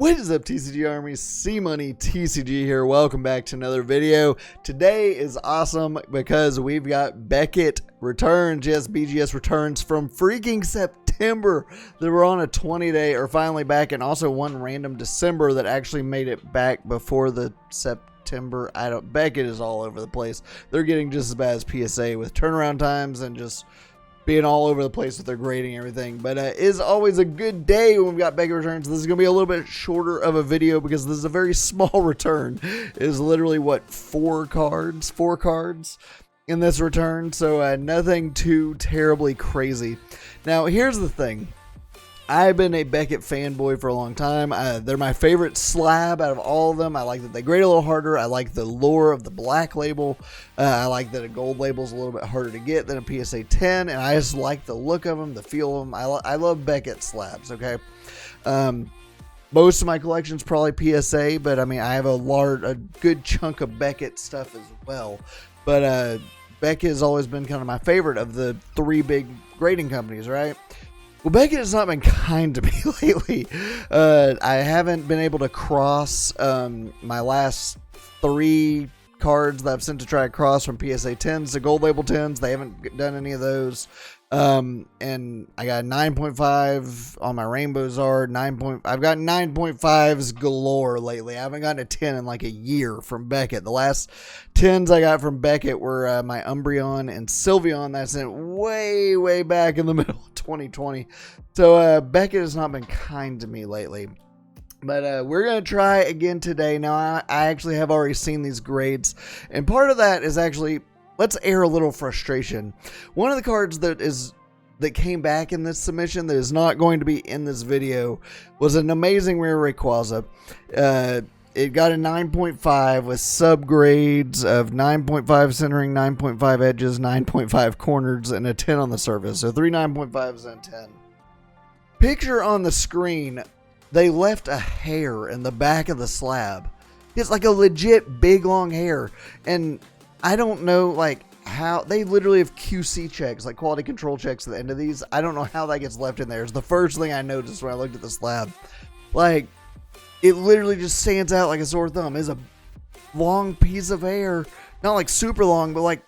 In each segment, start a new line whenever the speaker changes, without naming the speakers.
What is up, TCG Army? CMoneyTCG here. Welcome back to another video. Today is awesome because we've got Beckett returns. Yes, BGS returns from freaking September. They were on a 20-day or finally back, and also one random December that actually made it back before the September. Beckett is all over the place. They're getting just as bad as PSA with turnaround times and just being all over the place with their grading and everything. But it is always a good day when we've got Beckett returns. This is going to be a little bit shorter of a video because this is a very small return. It is literally, what, four cards in this return. So nothing too terribly crazy. Now, here's the thing. I've been a Beckett fanboy for a long time. They're my favorite slab out of all of them. I like that they grade a little harder. I like the lure of the black label. I like that a gold label is a little bit harder to get than a PSA 10. And I just like the look of them, the feel of them. I love Beckett slabs, okay? Most of my collection's probably PSA, but I mean, I have a good chunk of Beckett stuff as well. But Beckett has always been kind of my favorite of the three big grading companies, right? Well, Beckett has not been kind to me lately. I haven't been able to cross my last three cards that I've sent to try to cross from PSA 10s to gold label 10s. They haven't done any of those. And I got 9.5 on my Rainbow Zard. I've got 9.5s galore lately. I haven't gotten a 10 in like a year from Beckett. The last 10s I got from Beckett were my Umbreon and Sylveon. That's in way back in the middle of 2020. So Beckett has not been kind to me lately. But we're going to try again today. Now, I actually have already seen these grades. And part of that is actually, let's air a little frustration. One of the cards that came back in this submission that is not going to be in this video was an amazing rare Rayquaza. It got a 9.5 with subgrades of 9.5 centering, 9.5 edges, 9.5 corners, and a 10 on the surface. So 3 9.5s and a 10. Picture on the screen, they left a hair in the back of the slab. It's like a legit big long hair. And I don't know like how they literally have QC checks, like quality control checks at the end of these. I don't know how that gets left in there. It's the first thing I noticed when I looked at the slab. Like, it literally just stands out like a sore thumb. It's a long piece of hair. Not like super long, but like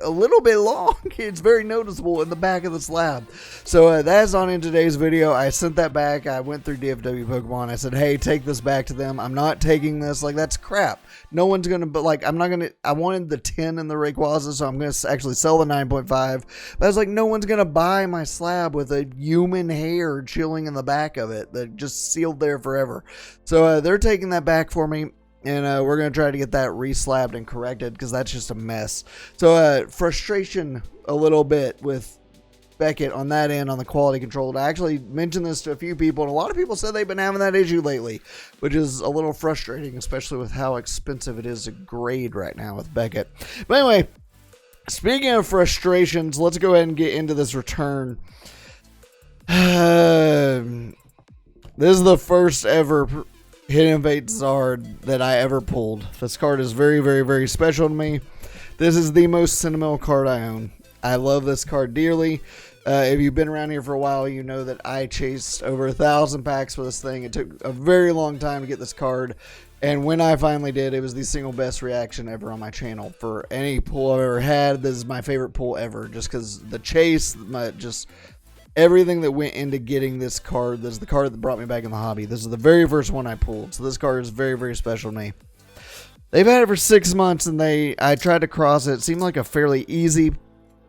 a little bit long. It's very noticeable in the back of the slab. So that's on in today's video. I sent that back. I went through DFW Pokemon. I said, hey, take this back to them. I'm not taking this. Like, that's crap. No one's going to, but like, I'm not going to, I wanted the 10 in the Rayquaza, so I'm going to actually sell the 9.5. But I was like, no one's going to buy my slab with a human hair chilling in the back of it that just sealed there forever. So they're taking that back for me. And we're going to try to get that reslabbed and corrected because that's just a mess. So frustration a little bit with Beckett on that end on the quality control. I actually mentioned this to a few people, and a lot of people said they've been having that issue lately, which is a little frustrating, especially with how expensive it is to grade right now with Beckett. But anyway, speaking of frustrations, let's go ahead and get into this return. This is the first ever Hidden Fate Zard that I ever pulled. This card is very special to me. This is the most sentimental card I own. I love this card dearly. If you've been around here for a while, you know that I chased over 1,000 packs for this thing. It took a very long time to get this card, and when I finally did, it was the single best reaction ever on my channel for any pull I've ever had. This is my favorite pull ever, just because the chase, everything that went into getting this card. This is the card that brought me back in the hobby. This is the very first one I pulled. So this card is very special to me. They've had it for 6 months, and I tried to cross it. It seemed like a fairly easy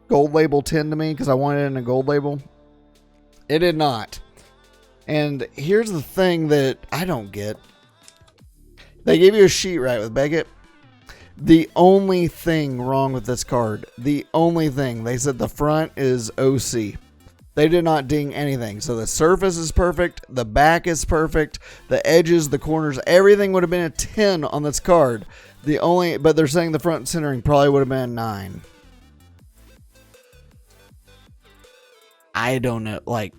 gold label 10 to me because I wanted it in a gold label. It did not. And here's the thing that I don't get. They gave you a sheet, right, with Beckett? The only thing wrong with this card, the only thing, they said the front is OC. They did not ding anything. So the surface is perfect. The back is perfect. The edges, the corners, everything would have been a 10 on this card. But they're saying the front centering probably would have been a 9. I don't know. Like,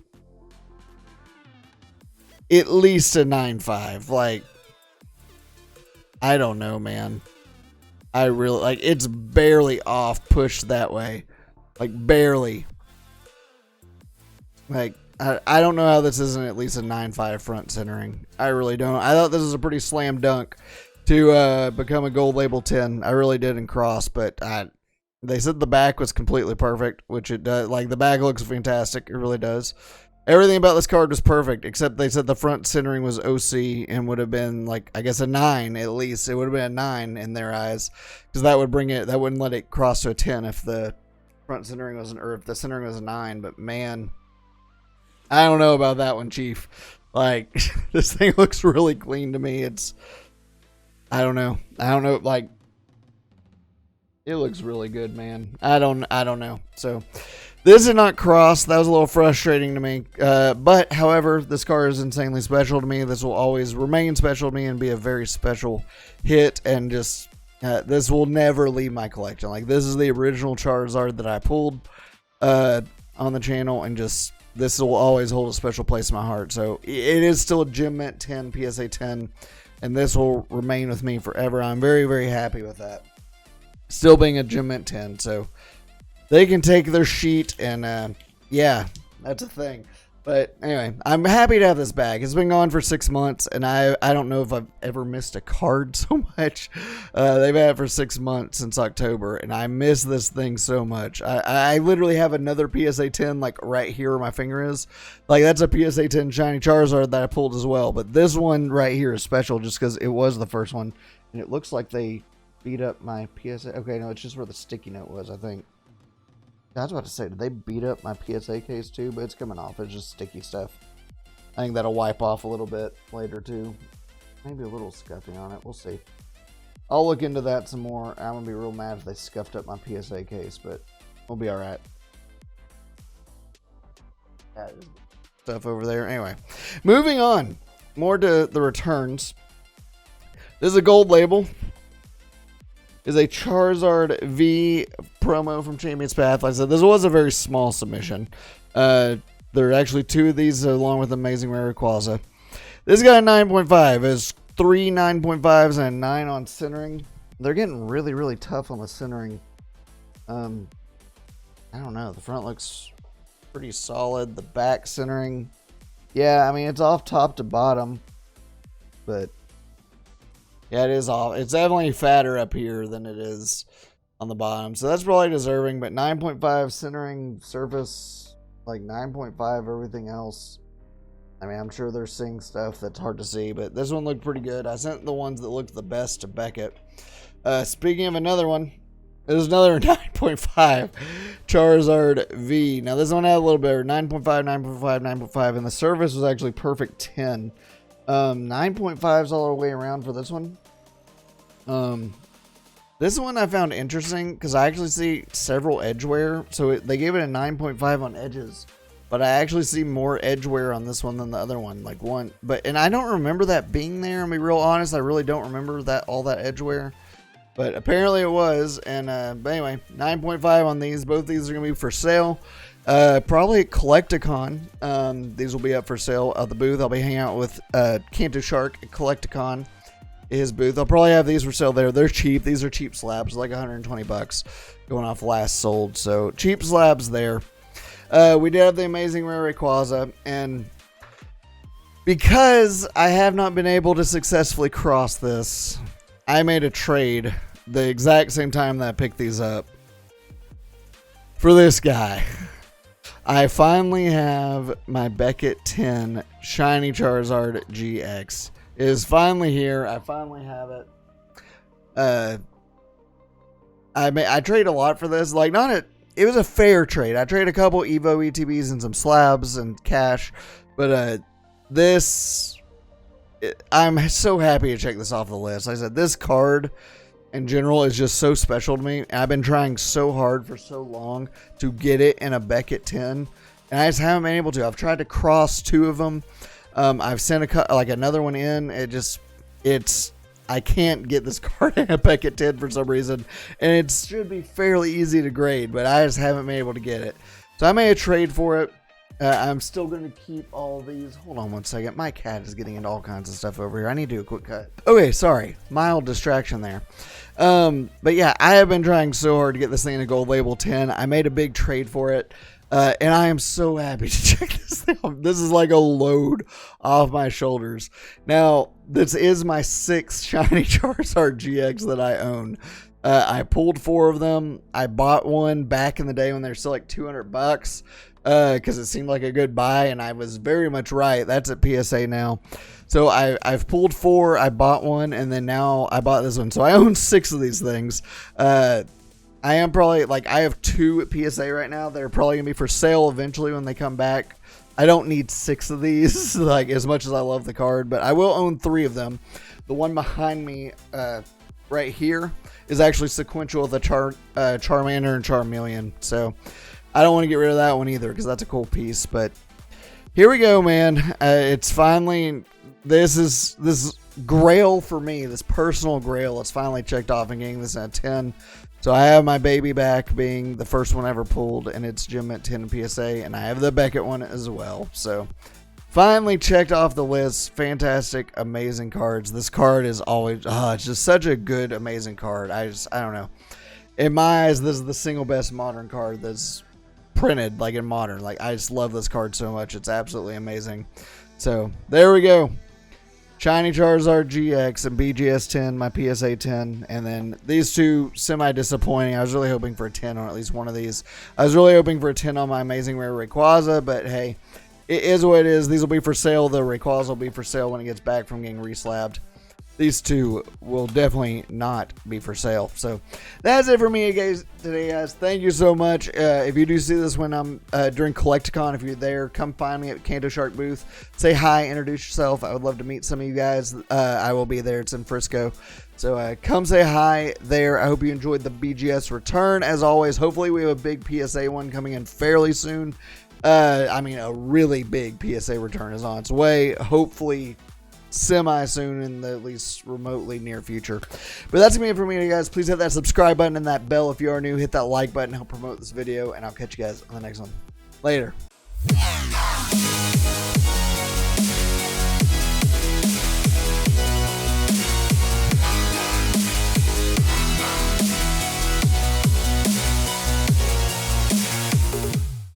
at least a 9.5. Like, I don't know, man. I really, like, it's barely off pushed that way. Like, barely. Like, I don't know how this isn't at least a 9.5 front centering. I really don't. I thought this was a pretty slam dunk to become a gold label 10. I really did in cross, but they said the back was completely perfect, which it does. Like, the back looks fantastic. It really does. Everything about this card was perfect, except they said the front centering was OC and would have been, like, I guess a 9 at least. It would have been a 9 in their eyes, because that would bring it, that wouldn't let it cross to a 10 if the front centering wasn't, or if the centering was a 9. But man, I don't know about that one, Chief. Like, this thing looks really clean to me. I don't know. Like, it looks really good, man. I don't know. So, this is not cross. That was a little frustrating to me. But, however, this card is insanely special to me. This will always remain special to me and be a very special hit. And just, this will never leave my collection. Like, this is the original Charizard that I pulled on the channel, and just, this will always hold a special place in my heart. So, it is still a Gem Mint 10, PSA 10, and this will remain with me forever. I'm very, very happy with that. Still being a Gem Mint 10, so they can take their sheet, and yeah, that's a thing. But anyway, I'm happy to have this bag. It's been gone for 6 months, and I don't know if I've ever missed a card so much. They've had it for 6 months since October, and I miss this thing so much. I literally have another PSA 10 like right here where my finger is. Like, that's a PSA 10 Shiny Charizard that I pulled as well. But this one right here is special just because it was the first one, and it looks like they beat up my PSA. Okay, no, it's just where the sticky note was, I think. I was about to say, did they beat up my PSA case too? But it's coming off. It's just sticky stuff. I think that'll wipe off a little bit later too. Maybe a little scuffing on it. We'll see. I'll look into that some more. I'm going to be real mad if they scuffed up my PSA case, but we'll be alright. Stuff over there. Anyway, moving on. More to the returns. This is a gold label. Is a Charizard V promo from Champions Path. Like I said, this was a very small submission. There are actually 2 of these along with Amazing Rare Rayquaza. This got a 9.5. There's 3 9.5s and a 9 on centering. They're getting really, really tough on the centering. I don't know. The front looks pretty solid. The back centering, yeah, I mean, it's off top to bottom, but yeah, it is off. It's definitely fatter up here than it is on the bottom. So that's probably deserving, but 9.5 centering, surface, like 9.5 everything else. I mean, I'm sure they're seeing stuff that's hard to see, but this one looked pretty good. I sent the ones that looked the best to Beckett. Speaking of another one, there's another 9.5 Charizard V. Now, this one had a little better. 9.5, 9.5, 9.5, and the surface was actually perfect 10. 9.5s all the way around for this one. This one I found interesting because I actually see several edge wear. So they gave it a 9.5 on edges, but I actually see more edge wear on this one than the other one. Like one, and I don't remember that being there. I'll be real honest. I really don't remember that all that edge wear, but apparently it was. And but anyway, 9.5 on these. Both these are gonna be for sale. Probably at Collecticon. These will be up for sale at the booth. I'll be hanging out with Canto Shark at Collecticon, his booth. I'll probably have these for sale there. They're cheap. These are cheap slabs, like 120 bucks going off last sold. So cheap slabs there. We did have the Amazing Rare Rayquaza, and because I have not been able to successfully cross this, I made a trade the exact same time that I picked these up for this guy. I finally have my Beckett 10 Shiny Charizard GX. It is finally here. I finally have it. I trade a lot for this. Like, it was a fair trade. I traded a couple Evo ETBs and some slabs and cash. But I'm so happy to check this off the list. Like I said, this card in general is just so special to me. I've been trying so hard for so long to get it in a Beckett 10, and I just haven't been able to. I've tried to cross 2 of them. I've sent another one in. I can't get this card in a Beckett 10 for some reason, and it should be fairly easy to grade, but I just haven't been able to get it. So I made a trade for it. I'm still going to keep all these. Hold on one second. My cat is getting into all kinds of stuff over here. I need to do a quick cut. Okay, sorry. Mild distraction there. But yeah, I have been trying so hard to get this thing in a gold label 10. I made a big trade for it. And I am so happy to check this thing off. This is like a load off my shoulders. Now, this is my 6th Shiny Charizard GX that I own. I pulled 4 of them. I bought one back in the day when they're still like $200 because it seemed like a good buy, and I was very much right. That's at PSA now. So I've pulled 4, I bought one, and then now I bought this one. So I own 6 of these things. I am probably, like, I have 2 at PSA right now. They're probably going to be for sale eventually when they come back. I don't need 6 of these, like, as much as I love the card, but I will own 3 of them. The one behind me right here is actually sequential with a Charmander and Charmeleon. So I don't want to get rid of that one either because that's a cool piece. But here we go, man. It's finally, this is grail for me, this personal grail. It's finally checked off and getting this at 10. So I have my baby back being the first one ever pulled, and it's Gem at 10 in PSA, and I have the Beckett one as well. So finally checked off the list. Fantastic, amazing cards. This card is always, it's just such a good, amazing card. I don't know. In my eyes, this is the single best modern card that's printed, like in modern. Like, I just love this card so much. It's absolutely amazing. So there we go. Shiny Charizard GX and BGS 10, my PSA 10, and then these 2 semi-disappointing. I was really hoping for a 10 on at least one of these. I was really hoping for a 10 on my Amazing Rare Rayquaza, but hey, it is what it is. These will be for sale. The Rayquaza will be for sale when it gets back from getting reslabbed. These 2 will definitely not be for sale. So that's it for me today, guys. Thank you so much. If you do see this when I'm during Collecticon, if you're there, come find me at Kanto Shark booth. Say hi, introduce yourself. I would love to meet some of you guys. I will be there. It's in Frisco. So come say hi there. I hope you enjoyed the BGS return. As always, hopefully we have a big PSA one coming in fairly soon. I mean, a really big PSA return is on its way. Hopefully semi-soon in the at least remotely near future. But that's gonna be it for me, guys. Please hit that subscribe button and that bell if you are new. Hit that like button, help promote this video, and I'll catch you guys on the next one. Later.